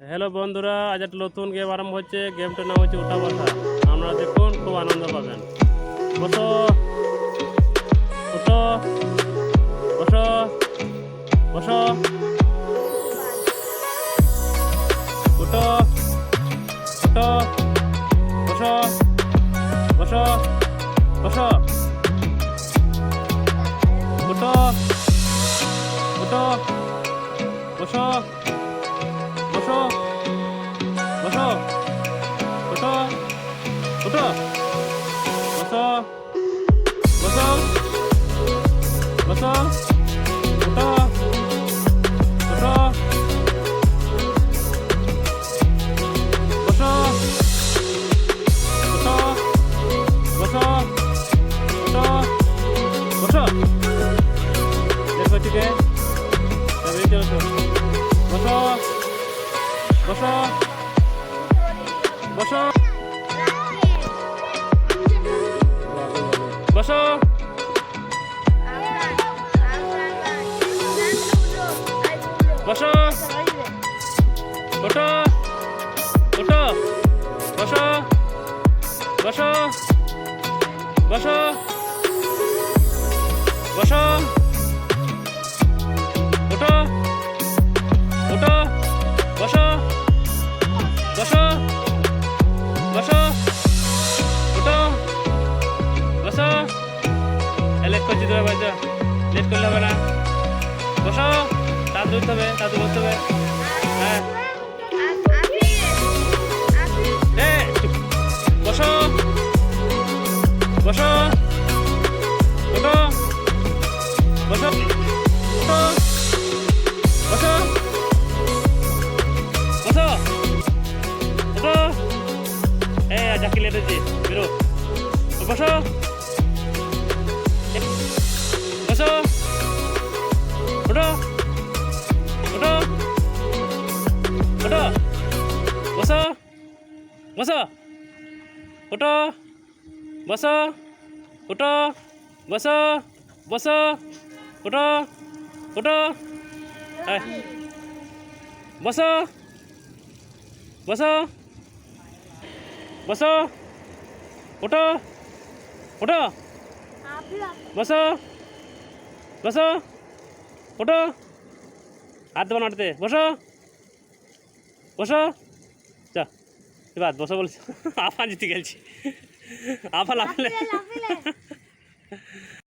Hello বন্ধুরা, আজ একটা নতুন গেম আরম্ভ হচ্ছে। গেমটার নাম হচ্ছে উঠা বসা। আপনারা দেখুন, খুব আনন্দ পাবেন। বসো, উঠো, বসো, বসো, উঠো, উঠো, বসো, বসো, বসো, উঠো, উঠো, বসো, বসো, বসো, উঠো, উঠো, বসো, বসো, বসো, উঠো, উঠো, বসো, উঠো, বসো, উঠো, বসো। দেখো ঠিক আছে, তবে চলো বসো, বসো, বসো, বসো, বসো, ওঠো, ওঠো, বসো, বসো, বসো, বসো, ওঠো, ওঠো, বসো, বসো, বসো, ওঠো, বসো। লেট করছি তো, বাজা লেট করলে হবে না। বসো, তাড়াতাড়ি উঠতে হবে, তাড়াতাড়ি বসতে হবে। হ্যাঁ, চুপ। বসো, বসো, ওঠো, বসো, ওঠো, বসো, বসো, ওঠো। যাকে লেট হয়েছে বেরো, বসো, বসো, ওঠো, ওঠো, ওঠো, বসো, বসো, ওঠো, বসো, ওঠো, বসো, বসো, ওঠো, ওঠো, বসো, বসো, বসো, ওঠো, ওঠো, বসো, বসো, ওঠো, হাত দেবো নাড়তে, বসো, বসো, চা এবার বসো বলছি। আফা জিতে গেছি, আফা লাফালে।